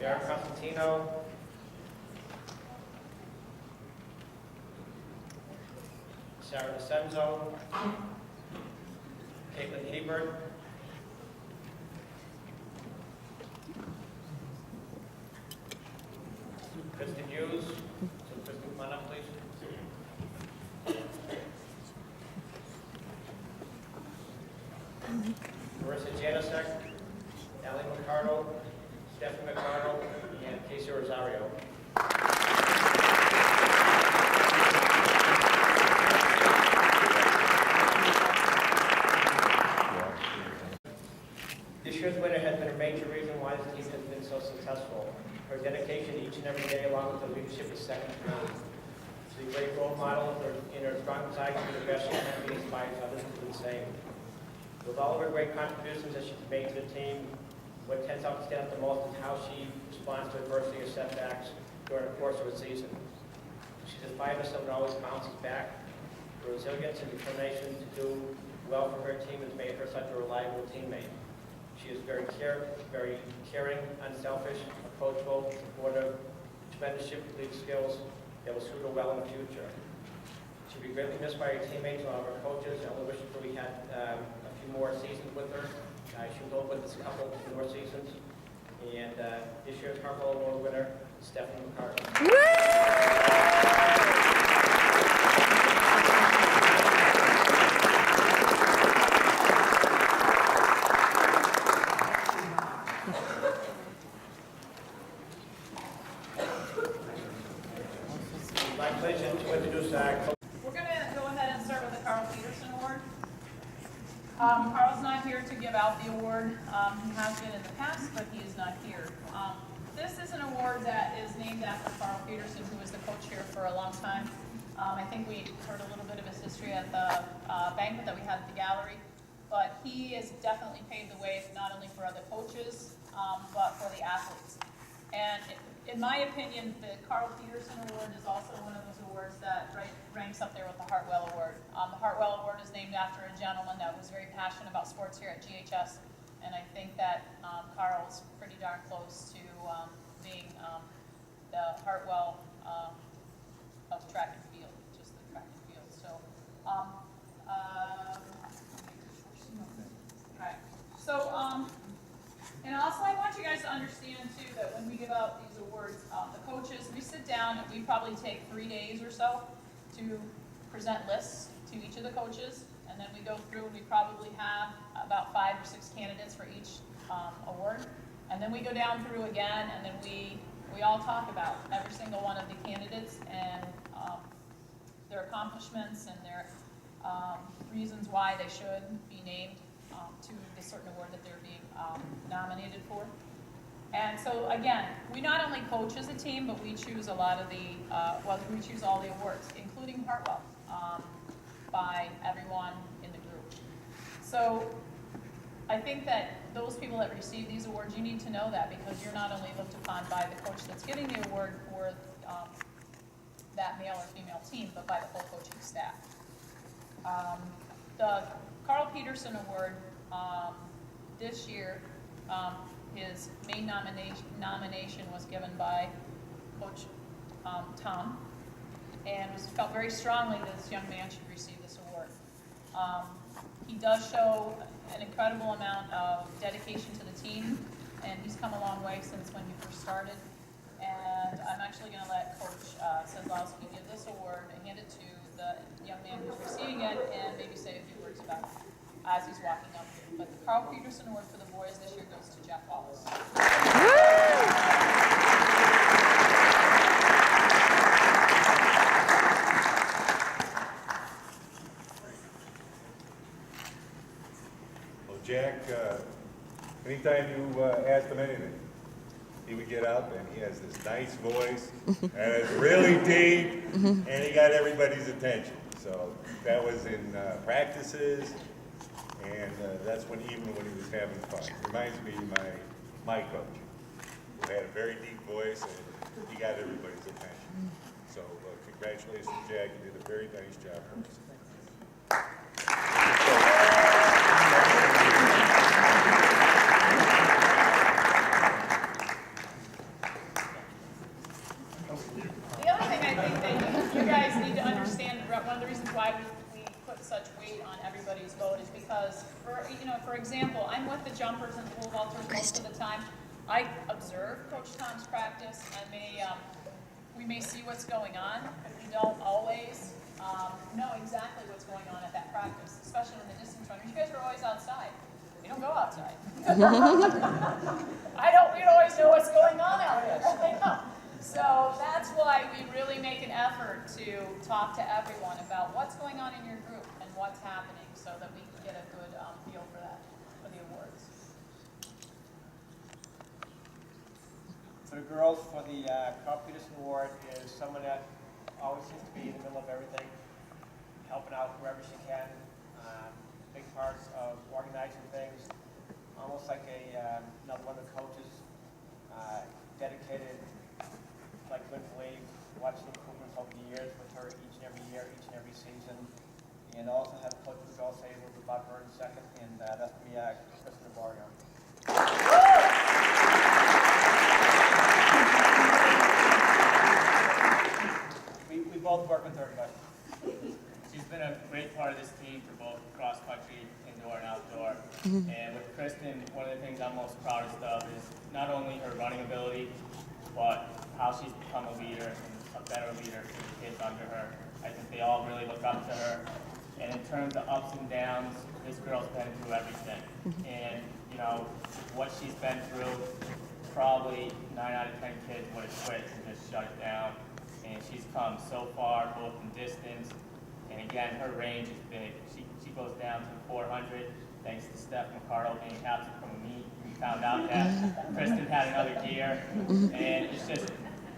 Gary Constantino, Sarah DeCenzo, Caitlin Hebert, Kristen Hughes. So Kristen, come on up, please. Marissa Janasek, Ellie McCardle, Stephanie McCardle, and Casey Rosario. This year's winner has been a major reason why this team has been so successful. Her dedication each and every day, along with her leadership, is second to none. She's a great role model in her strong desire to be the best she can be, inspires others to do the same. With all of her great contributions that she's made to the team, what tends out to stand out the most is how she responds to adversity or setbacks during the course of a season. She's a fighter, so it always bounces back. Her resilience and determination to do well for her team has made her such a reliable teammate. She is very caring, unselfish, approachable, supportive, tremendous leadership skills that will suit her well in the future. She'll be greatly missed by her teammates and all of her coaches. I only wish that we had a few more seasons with her. She was over with us a couple more seasons. And this year's Hartwell Award winner, Stephanie McCardle. My pleasure to introduce our We're going to go ahead and start with the Carl Peterson Award. Carl's not here to give out the award. He has been in the past, but he is not here. This is an award that is named after Carl Peterson, who was the coach here for a long time. I think we heard a little bit of his history at the banquet that we had at the gallery, but he has definitely paved the way not only for other coaches, but for the athletes. And in my opinion, the Carl Peterson Award is also one of those awards that ranks up there with the Hartwell Award. The Hartwell Award is named after a gentleman that was very passionate about sports here at GHS, and I think that Carl's pretty darn close to being the Hartwell of track and field, just the track and field. So, and also I want you guys to understand too that when we give out these awards, the coaches, we sit down and we probably take 3 days or so to present lists to each of the coaches, and then we go through and we probably have about 5 or 6 candidates for each award, and then we go down through again, and then we all talk about every single one of the candidates and their accomplishments and their reasons why they should be named to the certain award that they're being nominated for. And so again, we not only coach as a team, but we choose a lot of the, we choose all the awards, including Hartwell, by everyone in the group. So I think that those people that receive these awards, you need to know that, because you're not only looked upon by the coach that's getting the award for that male or female team, but by the whole coaching staff. The Carl Peterson Award this year, his main nomination was given by Coach Tom, and felt very strongly that this young man should receive this award. He does show an incredible amount of dedication to the team, and he's come a long way since when he first started. And I'm actually going to let Coach Sedlowski give this award and hand it to the young man who's receiving it, and maybe say a few words about it as he's walking up here. But the Carl Peterson Award for the boys this year goes to Jeff Wallace. Well, Jack, anytime you asked him anything, he would get up, and he has this nice voice, and it's really deep, and he got everybody's attention. So that was in practices, and that's even when he was having fun. It reminds me of my my coach, who had a very deep voice, and he got everybody's attention. So congratulations, Jack. You did a very nice job. The other thing I think that you guys need to understand, one of the reasons why we put such weight on everybody's vote is because, for example, I'm with the jumpers and pole vaulters most of the time. I observe Coach Tom's practice. We may see what's going on. We don't always know exactly what's going on at that practice, especially in the distance runners. You guys are always outside. We don't go outside. We don't always know what's going on out there. I know. So that's why we really make an effort to talk to everyone about what's going on in your group and what's happening so that we can get a good feel for that, for the awards. For the girls, for the Carl Peterson Award is someone that always seems to be in the middle of everything, helping out wherever she can, big parts of organizing things, almost like another one of the coaches, dedicated, like Gwen believe, watching improvements over the years with her each and every year, each and every season, and also have Coach Rudolph say a little bit about her in a second, and that's going to be Kristen Barrio. We both work with her, but she's been a great part of this team for both cross country, indoor and outdoor. And with Kristen, one of the things I'm most proudest of is not only her running ability, but how she's become a leader and a better leader for the kids under her. I think they all really look up to her. And in terms of ups and downs, this girl's been through everything. And what she's been through, probably 9 out of 10 kids would have quit and just shut it down. And she's come so far, both in distance, and again, her range is big. She goes down to the 400, thanks to Steph McCardle being absent from a meet. We found out that Kristen had another gear, and it's just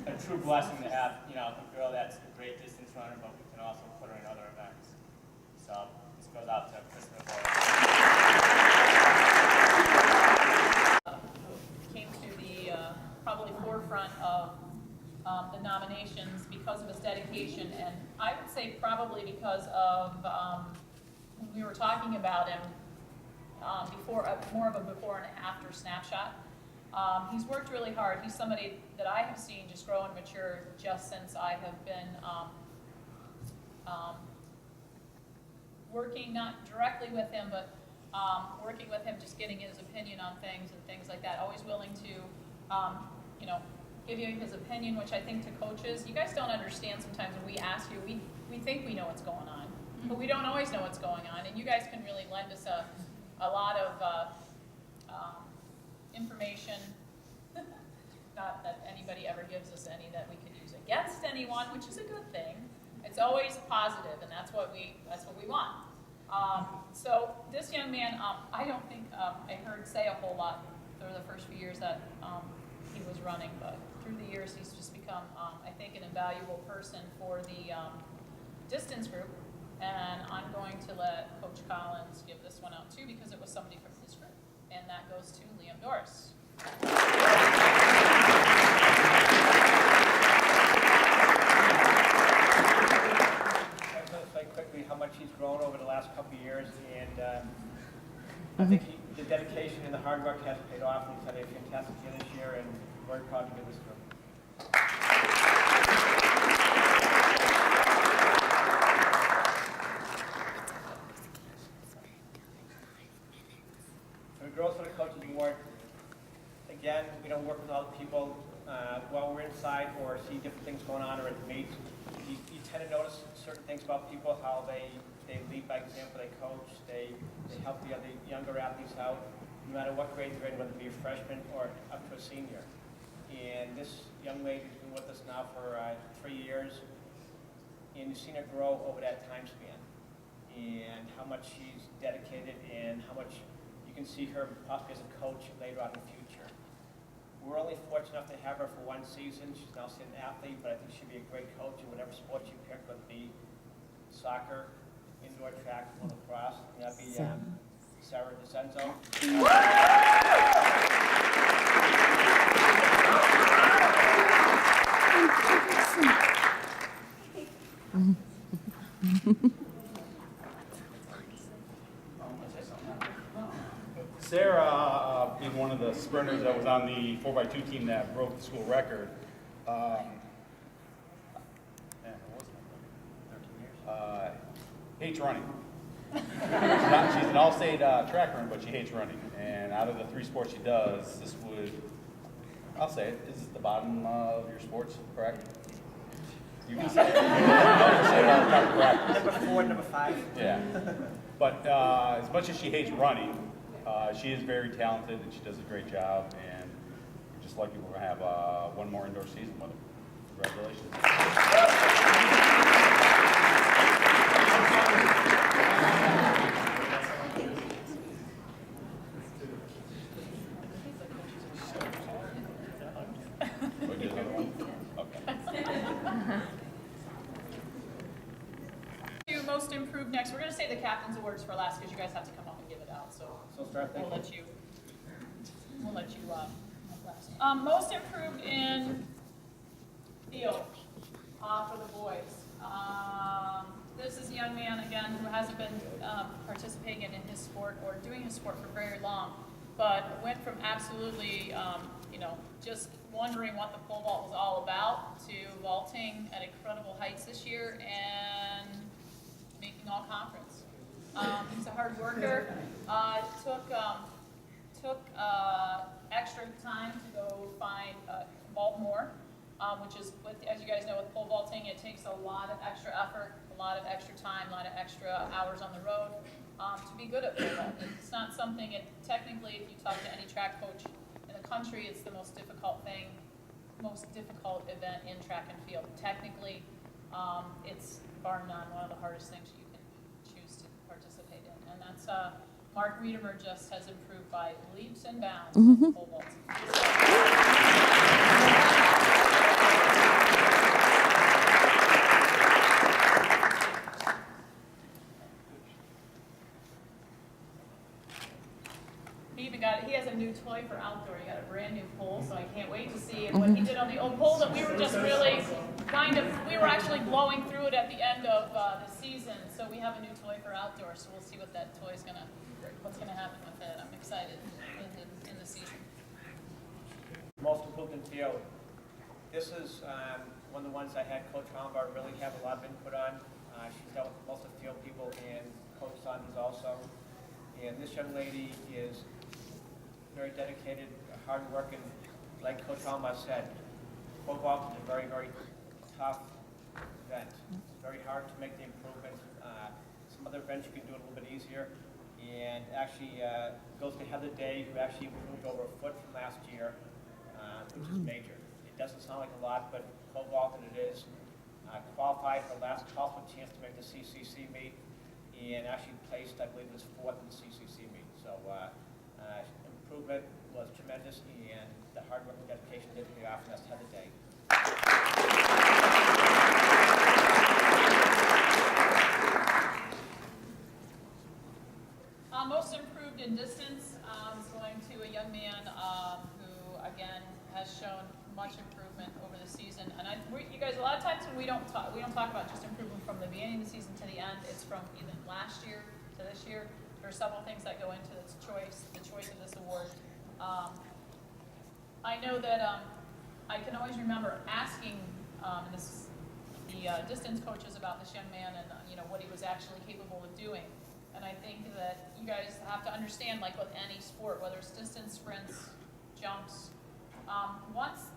a true blessing to have, a girl that's a great distance runner, but we can also put her in other events. So this goes out to Kristen McCardle. Came to the probably forefront of the nominations because of his dedication, and I would say probably because of we were talking about him before, more of a before and after snapshot. He's worked really hard. He's somebody that I have seen just grow and mature just since I have been working, not directly with him, but working with him, just getting his opinion on things and things like that. Always willing to, give you his opinion, which I think to coaches, you guys don't understand sometimes when we ask you, we think we know what's going on, but we don't always know what's going on, and you guys can really lend us a lot of information, not that anybody ever gives us any that we could use against anyone, which is a good thing. It's always positive, and that's what we want. So this young man, I don't think I heard say a whole lot through the first few years that he was running, but through the years he's just become, I think, an invaluable person for the distance group, and I'm going to let Coach Collins give this one out too because it was somebody from his group, and that goes to Liam Doris. I'm going to say quickly how much he's grown over the last couple of years, and I think the dedication and the hard work has paid off. He's had a fantastic year this year, and we're proud to be this group. For the girls for the coaching award, again, we don't work with all the people while we're inside or see different things going on or at the meets. You tend to notice certain things about people, how they lead by example, they coach, they help the other younger athletes out, no matter what grade they're in, whether it be a freshman or up to a senior. And this young lady's been with us now for 3 years, and you've seen her grow over that time span, and how much she's dedicated and how much you can see her possibly as a coach later on in the future. We're only fortunate enough to have her for 1 season. She's now still an athlete, but I think she'd be a great coach in whatever sport you pick, whether it be soccer, indoor track, or lacrosse. And that'd be Sarah DeCenzo. sprinters that was on the 4x2 team that broke the school record. Man, what was it? 13 years. Hates running. She's an all-state track runner, but she hates running. And out of the 3 sports she does, this would, I'll say it, this is the bottom of your sports, correct? You can say it. You can say it all the time in practice. Number 4, number 5. Yeah. But as much as she hates running, she is very talented and she does a great job. And we're just lucky we're going to have one more indoor season with her. Congratulations. We did another one? Okay. To most improved next. We're gonna say the captain's awards for last because you guys have to come up and give it out. So we'll let you. Last. Most improved in field for the boys. This is a young man again who hasn't been participating in his sport or doing his sport for very long, but went from absolutely just wondering what the pole vault was all about to vaulting at incredible heights this year and making all conference. He's a hard worker. Took extra time to go find vault more, which is, as you guys know, with pole vaulting, it takes a lot of extra effort, a lot of extra time, a lot of extra hours on the road to be good at pole vault. It's not something, technically, if you talk to any track coach in the country, it's the most difficult event in track and field. Technically, it's bar none one of the hardest things you can choose to participate in, and that's Mark Wiedemer just has improved by leaps and bounds in pole vault. He has a new toy for outdoor. He got a brand new pole, so I can't wait to see what he did on the old pole that we were just really we were actually blowing through it at the end of the season. So we have a new toy for outdoor, so we'll see what that toy is what's gonna happen with it. I'm excited in the season. Most improved in field. This is one of the ones I had Coach Holmberg really have a lot of input on. She's dealt with most of the field people and Coach Saunders also. And this young lady is very dedicated, hard-working. Like Coach Holmberg said, pole vault is a very, very tough event. It's very hard to make the improvement. Some other events you can do it a little bit easier. And actually goes to Heather Day, who actually improved over a foot from last year, which is major. It doesn't sound like a lot, but pole vault, and it is. Qualified for last call for a chance to make the CCC meet, and actually placed, I believe, was 4th in the CCC meet. So improvement was tremendous, and the hard work and dedication didn't pay off, and that's Heather Day. Most improved in distance is going to a young man who, again, has shown much improvement over the season. And you guys, a lot of times when we don't talk about just improvement from the beginning of the season to the end. It's from even last year to this year. There are several things that go into the choice of this award. I know that I can always remember asking the distance coaches about this young man and what he was actually capable of doing. And I think that you guys have to understand, like with any sport, whether it's distance, sprints, jumps, once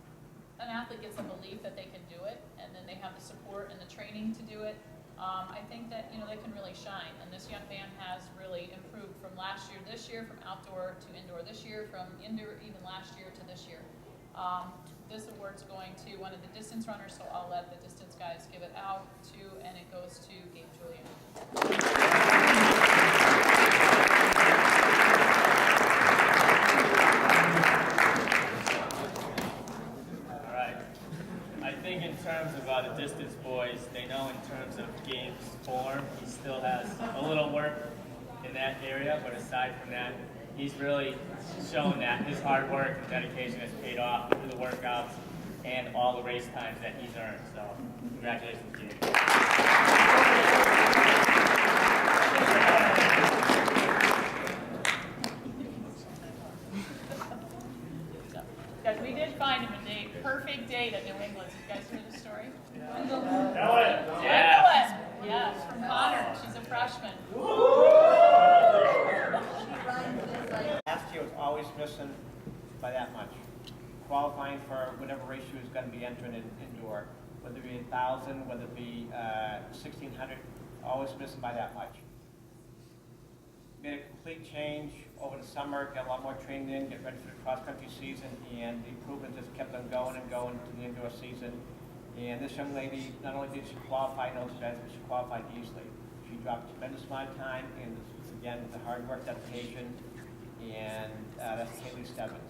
an athlete gets a belief that they can do it, and then they have the support and the training to do it, I think that they can really shine. And this young man has really improved from last year, this year, from outdoor to indoor this year, from indoor even last year to this year. This award's going to one of the distance runners, so I'll let the distance guys give it out to, and it goes to Gabe Julian. In terms of the distance boys, they know in terms of Gabe's form, he still has a little work in that area, but aside from that, he's really shown that his hard work and dedication has paid off through the workouts and all the race times that he's earned. So, congratulations, Gabe. Guys, we did find him a date, perfect date at New England. You guys hear the story? Yeah. Yes, from Connor. She's a freshman. Last year was always missing by that much. Qualifying for whatever race she was going to be entering in indoor, whether it be 1,000, whether it be 1,600, always missing by that much. Made a complete change over the summer, got a lot more training in, get ready for the cross-country season, and the improvement just kept on going and going to the indoor season. And this young lady, not only did she qualify in those events, but she qualified easily. She dropped a tremendous amount of time, and again, the hard work, dedication, and that's Kaylee Stebbins.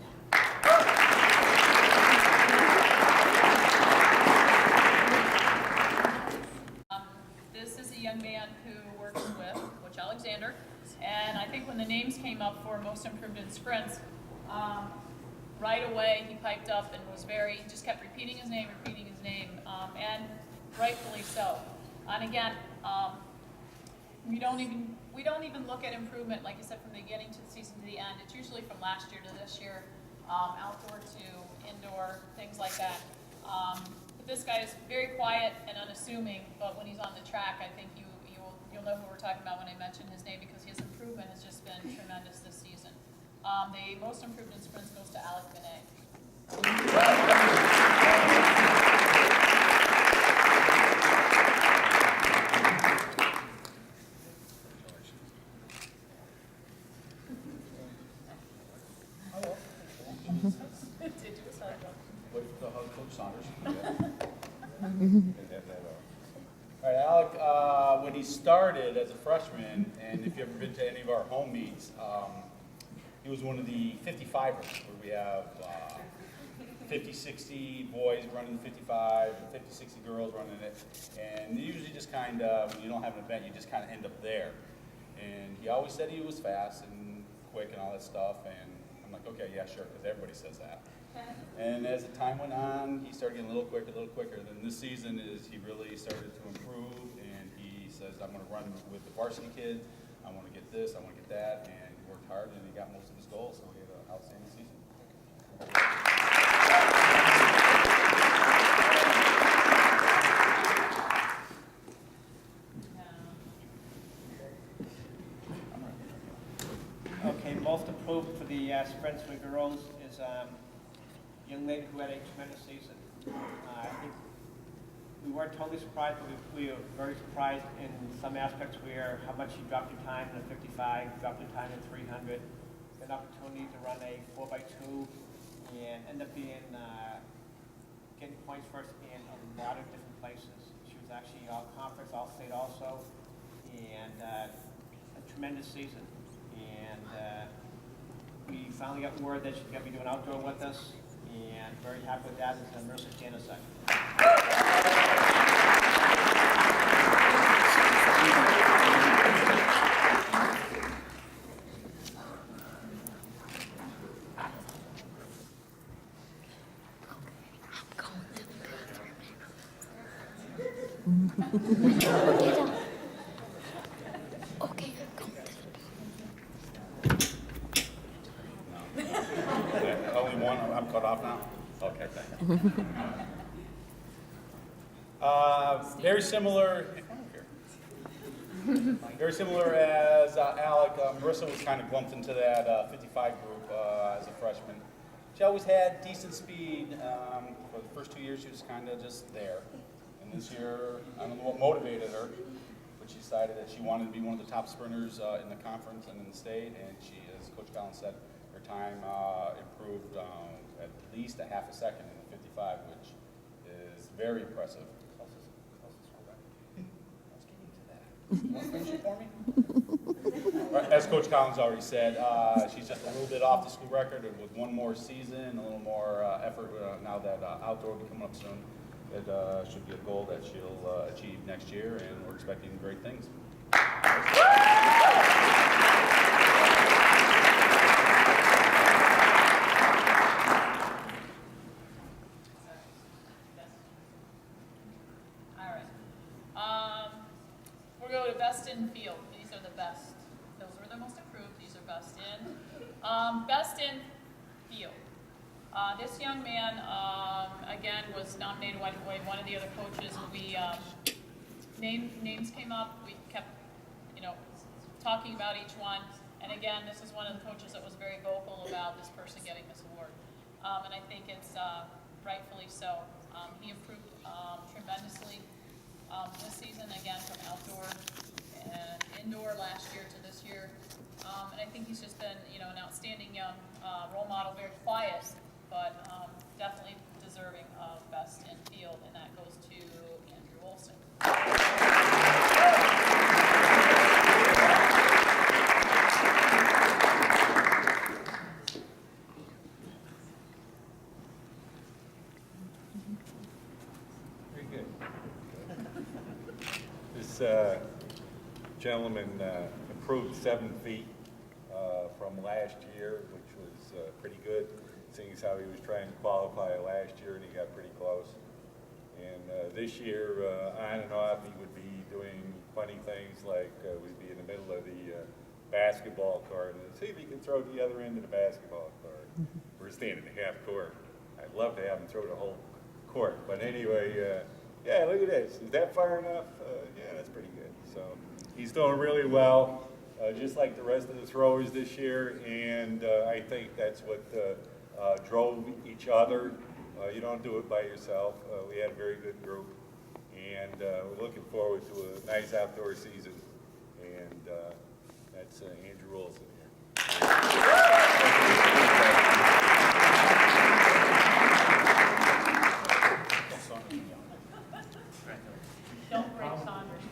This is a young man who works with Coach Alexander, and I think when the names came up for most improved in sprints, right away he piped up and was just kept repeating his name, and rightfully so. And again, we don't even look at improvement, like I said, from the beginning to the season to the end. It's usually from last year to this year, outdoor to indoor, things like that. But this guy is very quiet and unassuming, but when he's on the track, I think you'll know who we're talking about when I mention his name, because his improvement has just been tremendous this season. The most improved in sprints goes to Alec Binet. Wait for the Coach Saunders. All right, Alec, when he started as a freshman, and if you've ever been to any of our home meets, he was one of the 55ers, where we have 50, 60 boys running 55, and 50, 60 girls running it. And you usually just kind of, when you don't have an event, you just kind of end up there. And he always said he was fast and quick and all that stuff. And I'm like, okay, yeah, sure, because everybody says that. And as the time went on, he started getting a little quicker. Then this season he really started to improve, and he says, I'm going to run with the varsity kids. I want to get this, I want to get that, and he worked hard, and he got most of his goals, so he had an outstanding season. Okay, most approved for the sprints for girls is a young lady who had a tremendous season. I think we weren't totally surprised, but we were very surprised in some aspects where how much she dropped her time in a 55, dropped her time in 300, an opportunity to run a 4x2, and end up being getting points first in a lot of different places. She was actually all conference, all state also, and a tremendous season. And we finally got word that she's going to be doing outdoor with us, and very happy with that. It's Marissa Janusek. Okay, Only one, I'm cut off now? Okay, thank you. Very similar, very similar as Alec. Marissa was kind of lumped into that 55 group as a freshman. She always had decent speed. For the first 2 years, she was kind of just there. And this year, I don't know what motivated her, but she decided that she wanted to be one of the top sprinters in the conference and in the state. And she, as Coach Collins said, her time improved at least a half a second in the 55, which is very impressive. As Coach Collins already said, she's just a little bit off the school record, and with one more season, a little more effort now that outdoor will be coming up soon, it should be a goal that she'll achieve next year, and we're expecting great things. We'll go to best in field. These are the best. Those were the most improved. These are best in. Best in field. This young man, again, was nominated by one of the other coaches. We, names came up, we kept, talking about each one. And again, this is one of the coaches that was very vocal about this person getting this award. And I think it's rightfully so. He improved tremendously this season, again, from outdoor and indoor last year to this year. And I think he's just been, an outstanding young role model, very quiet, but definitely deserving of best in field, and that goes to Andrew Olson. Very good. This gentleman improved 7 feet from last year, which was pretty good, seeing as how he was trying to qualify last year and he got pretty close. And this year, on and off, he would be doing funny things like we'd be in the middle of the basketball court and see if he can throw the other end of the basketball court. We're standing in the half court. I'd love to have him throw the whole court. But anyway, yeah, look at this. Is that far enough? Yeah, that's pretty good. So he's doing really well, just like the rest of the throwers this year. And I think that's what drove each other. You don't do it by yourself. We had a very good group. And we're looking forward to a nice outdoor season. And that's Andrew Olson here. Don't break Saunders.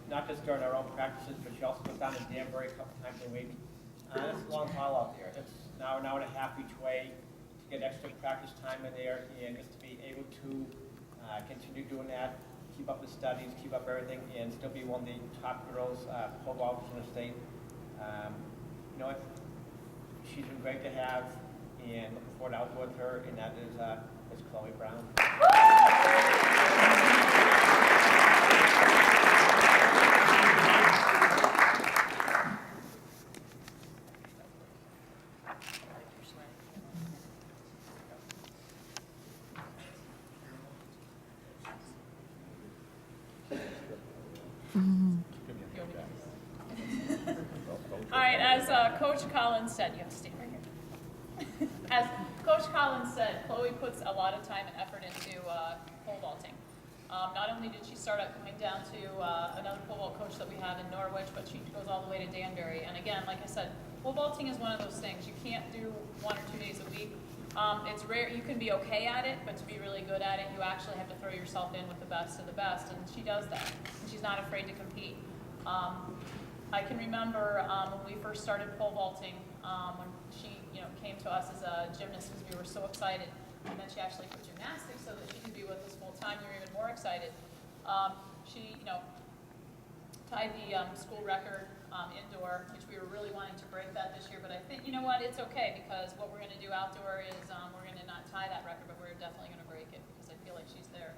Not just during our own practices, but she also goes down to Gbury a couple times a week. It's a long haul out there. It's an hour and a half each way to get extra practice time in there, and just to be able to continue doing that, keep up the studies, keep up everything, and still be one of the top girls, pole vaulters in the state. You know what? She's been great to have, and looking forward to outdoor with her, and that is Chloe Brown. All right, as Coach Collins said, you have to stay right here. As Coach Collins said, Chloe puts a lot of time and effort into pole vaulting. Not only did she start out going down to another pole vault coach that we have in Norwich, but she goes all the way to Danbury. And again, like I said, pole vaulting is one of those things. You can't do 1 or 2 days a week. It's rare. You can be okay at it, but to be really good at it, you actually have to throw yourself in with the best of the best, and she does that. And she's not afraid to compete. I can remember when we first started pole vaulting, when she came to us as a gymnast, because we were so excited, and then she actually put gymnastics so that she could be with us full time. We were even more excited. She tied the school record indoor, which we were really wanting to break that this year, but I think, you know what, it's okay, because what we're going to do outdoor is we're going to not tie that record, but we're definitely going to break it, because I feel like she's there.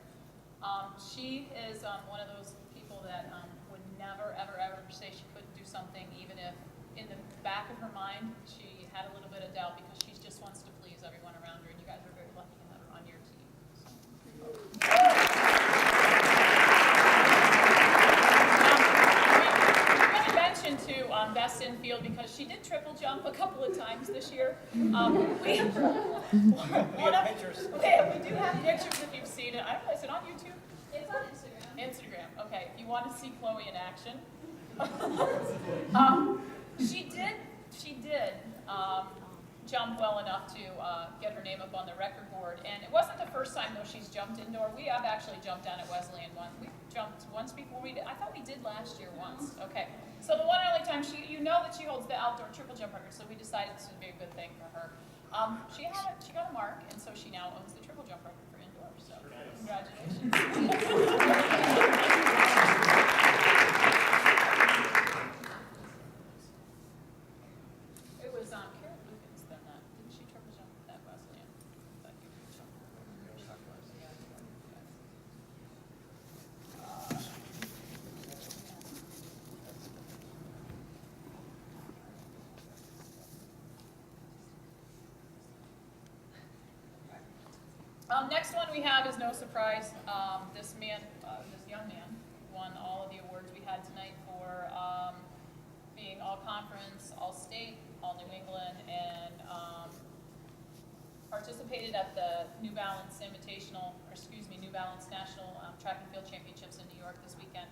She is one of those people that would never, ever, ever say she couldn't do something, even if in the back of her mind she had a little bit of doubt, because she just wants to please everyone around her, and you guys are very lucky to have her on your team. To best in field, because she did triple jump a couple of times this year. We do have pictures if you've seen it. I don't know, is it on YouTube? It's on Instagram. Instagram, okay. If you want to see Chloe in action. She did jump well enough to get her name up on the record board. And it wasn't the first time, though, she's jumped indoor. We have actually jumped down at Wesleyan once. We jumped once before we did. I thought we did last year once. Okay. So the one and only time you know that she holds the outdoor triple jump record, so we decided this would be a good thing for her. She got a mark, and so she now owns the triple jump record for indoor. So congratulations. It was Karen Lukens then that didn't she triple jump at Wesleyan? Next one we have is no surprise. This young man won all of the awards we had tonight for being all conference, all state, all New England, and participated at the New Balance New Balance National Track and Field Championships in New York this weekend.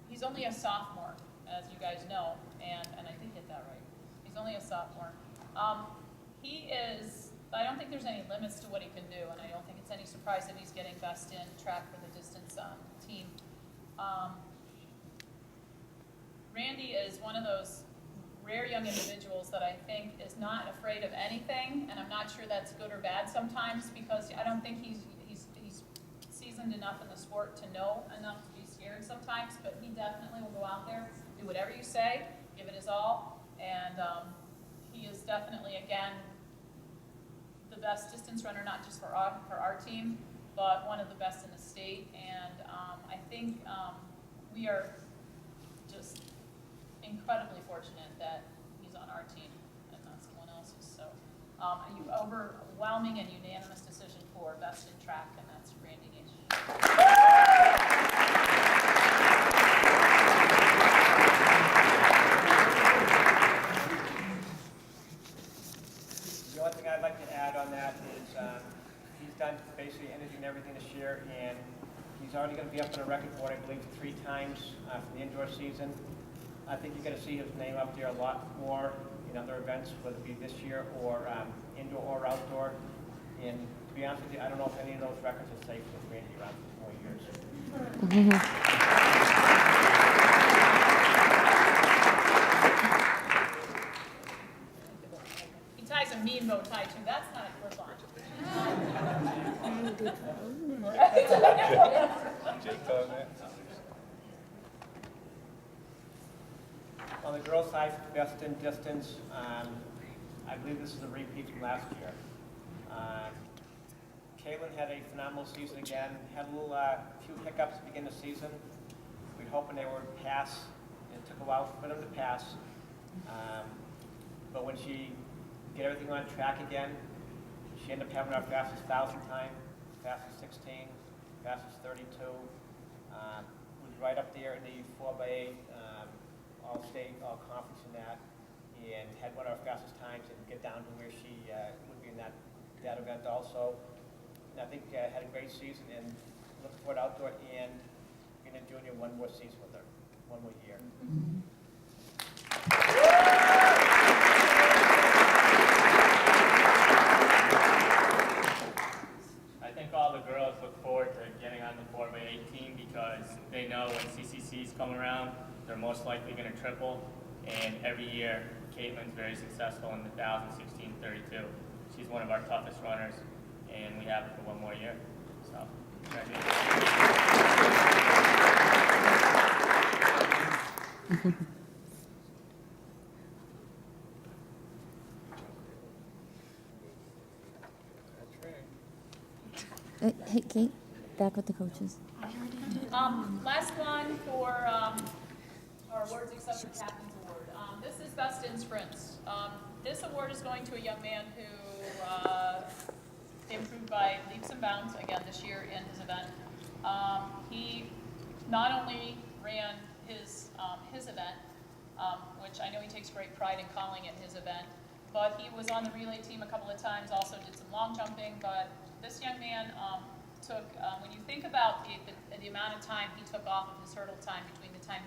He's only a sophomore, as you guys know, and I did get that right. He's only a sophomore. I don't think there's any limits to what he can do, and I don't think it's any surprise that he's getting best in track for the distance team. Randy is one of those rare young individuals that I think is not afraid of anything, and I'm not sure that's good or bad sometimes, because I don't think he's seasoned enough in the sport to know enough to be scared sometimes, but he definitely will go out there, do whatever you say, give it his all, and he is definitely, again, the best distance runner, not just for our team, but one of the best in the state, and I think we are just incredibly fortunate that he's on our team and not someone else's. So overwhelming and unanimous decision for best in track, and that's Randy Gage. The only thing I'd like to add on that is he's done basically anything and everything this year, and he's already going to be up on a record board, I believe, 3 times for the indoor season. I think you're going to see his name up there a lot more in other events, whether it be this year or indoor or outdoor. And to be honest with you, I don't know if any of those records are safe with Randy around for 4 years. He ties a mean bow tie too. That's not a clip-on. Jake on that? On the girls' side, best in distance, I believe this is a repeat from last year. Kaylin had a phenomenal season again, had a little few hiccups to begin the season. We were hoping they would pass. It took a while for them to pass. But when she get everything on track again, she ended up having our fastest 1,000 time, fastest 16, fastest 32. Was right up there in the 4x8, all state, all conference in that, and had one of our fastest times and get down to where she would be in that event also. And I think had a great season and looking forward to outdoor and being a junior one more season with her, one more year. I think all the girls look forward to getting on the 4x8 team because they know when CCCs come around, they're most likely going to triple. And every year, Caitlin's very successful in the 1,000, 16, 32. She's one of our toughest runners, and we have her for one more year. So, Hey, Kate, back with the coaches. Last one for our awards except for Captain's Award. This is Best in Sprints. This award is going to a young man who improved by leaps and bounds again this year in his event. He not only ran his event, which I know he takes great pride in calling it his event, but he was on the relay team a couple of times, also did some long jumping, but this young man took, when you think about the amount of time he took off of his hurdle time between the time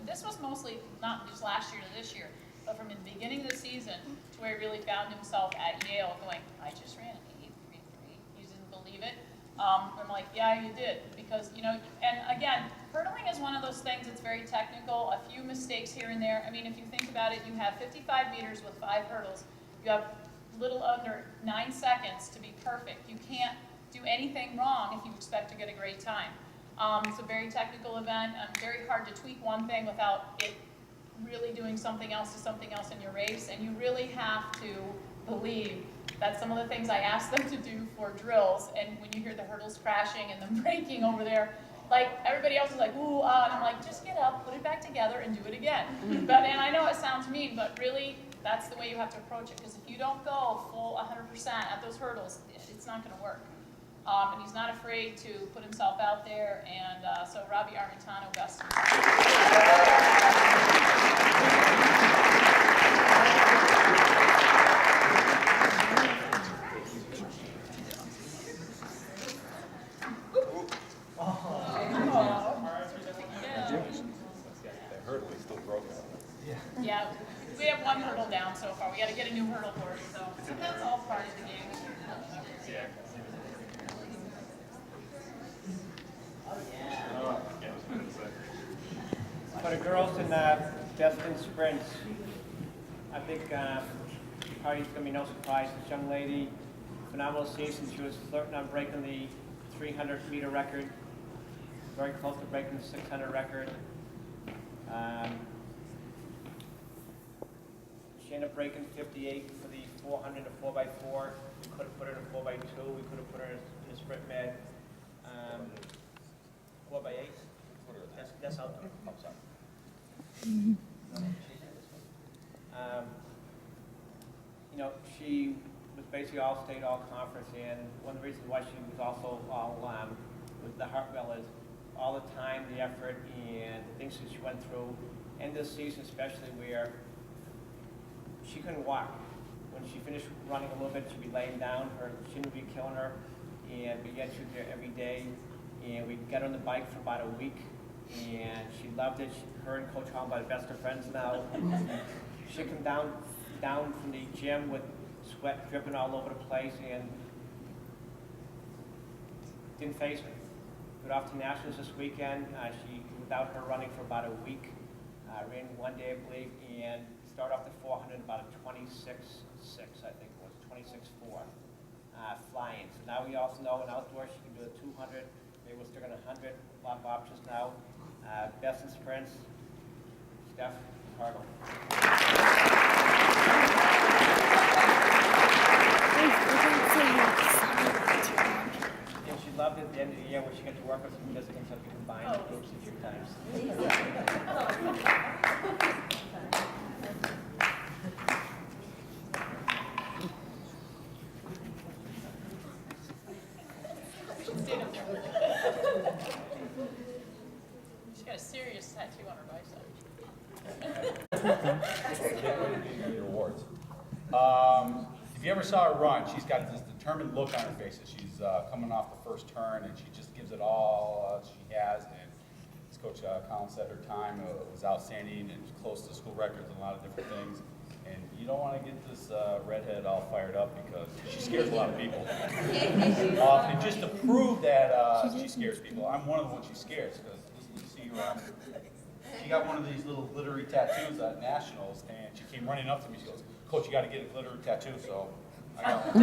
this was mostly not just last year to this year, but from the beginning of the season to where he really found himself at Yale going, I just ran an 8:33. You didn't believe it? I'm like, yeah, you did, because, you know, and again, hurdling is one of those things that's very technical, a few mistakes here and there. I mean, if you think about it, you have 55 meters with 5 hurdles. You have little under 9 seconds to be perfect. You can't do anything wrong if you expect to get a great time. It's a very technical event, very hard to tweak one thing without it really doing something else to something else in your race, and you really have to believe that some of the things I asked them to do for drills, and when you hear the hurdles crashing and them breaking over there, like everybody else is like, ooh, and I'm like, just get up, put it back together, and do it again. And I know it sounds mean, but really, That's the way you have to approach it, because if you don't go full 100% at those hurdles, it's not gonna work. And he's not afraid to put himself out there, and so Robbie Armentano, best in class. That hurdle is still broken. Yeah, we have one hurdle down so far. We gotta get a new hurdle board, so that's all part of the game. For the girls in best in sprints, I think probably it's gonna be no surprise. This young lady, phenomenal season. She was flirting on breaking the 300-meter record, very close to breaking the 600 record. She ended up breaking 58 for the 400 to 4x4. We could have put her in a 4x2. We could have put her in a sprint med. 4x8. That's outdoor. I'm sorry. You know, she was basically all state, all conference, and one of the reasons why she was also all with the Hartwell is all the time, the effort, and the things that she went through, and this season especially, where she couldn't walk. When she finished running a little bit, she'd be laying down, her shin would be killing her, and we get you there every day, and we got her on the bike for about a week, and she loved it. Her and Coach Holm are the best of friends now. She come down from the gym with sweat dripping all over the place, and didn't face her. Got off to Nationals this weekend. She, without her running for about a week, ran one day, I believe, and started off the 400 about a 26.6, I think it was, 26.4, flying. So now we also know in outdoors she can do a 200, maybe we're still going to 100, a lot of options now. Best in sprints, Steph Hartle. And she loved it at the end of the year when she got to work with some physical and something combined groups a few times. Stand up there. She's got a serious tattoo on her bicep. Your awards. If you ever saw her run, she's got this determined look on her face as she's coming off the first turn, and she just gives it all she has. And as Coach Collins said, her time was outstanding and close to school records and a lot of different things. And you don't want to get this redhead all fired up because she scares a lot of people. And just to prove that she scares people, I'm one of the ones she scares because you see her. She got one of these little glittery tattoos at Nationals, and she came running up to me. She goes, "Coach, you got to get a glittery tattoo." So I got one.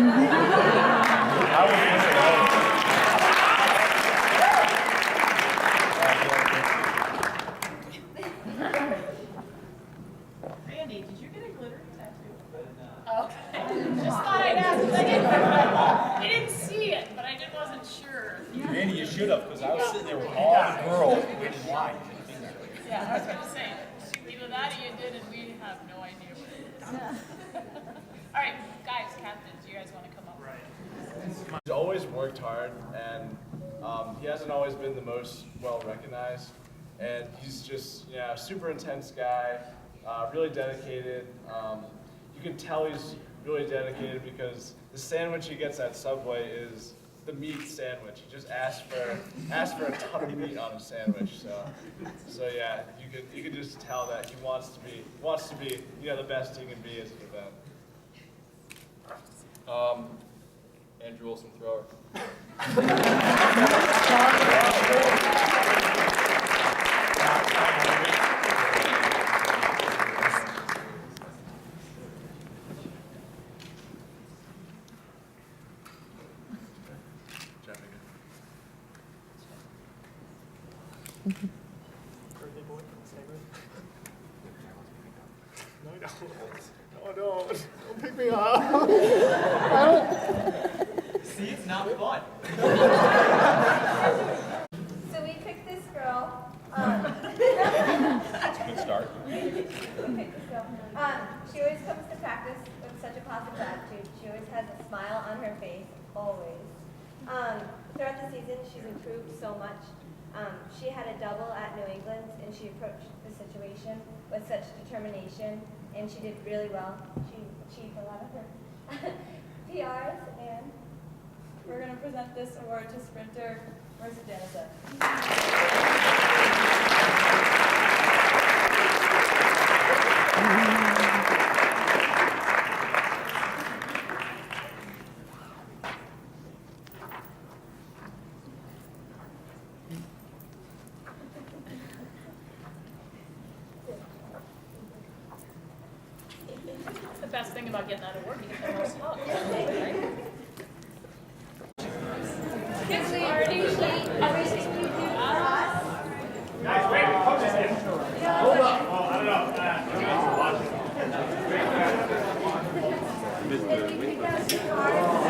Randy, did you get a glittery tattoo? Okay. Just thought I'd ask, because I didn't see it, but I just wasn't sure. Randy, you should have, because I was sitting there with all the girls waiting in line. Yeah, I was gonna say, either that or you did, and we have no idea what it is. All right, guys, captains, you guys want to come up? He's always worked hard, and he hasn't always been the most well recognized. And he's just, yeah, super intense guy, really dedicated. You can tell he's really dedicated because the sandwich he gets at Subway is the meat sandwich. He just asks for a ton of meat on his sandwich. So yeah, you can just tell that he wants to be the best he can be as an event. Andrew Wilson, thrower. Birthday boy, stay with. No, don't pick me up. See, it's not fun. So we picked this girl. That's a good start. We picked this girl. She always comes to practice with such a positive attitude. She always has a smile on her face, always. Throughout the season, she's improved so much. She had a double at New England, and she approached the situation with such determination, and she did really well. She achieved a lot of her PRs, and we're going to present this award to sprinter Marissa Janison. The best thing about getting that award, you get the most hugs, right? Kids, we appreciate everything you do for us. Guys, wait, the coach is here. Hold up. Oh, I don't know. And we picked out 2 cards.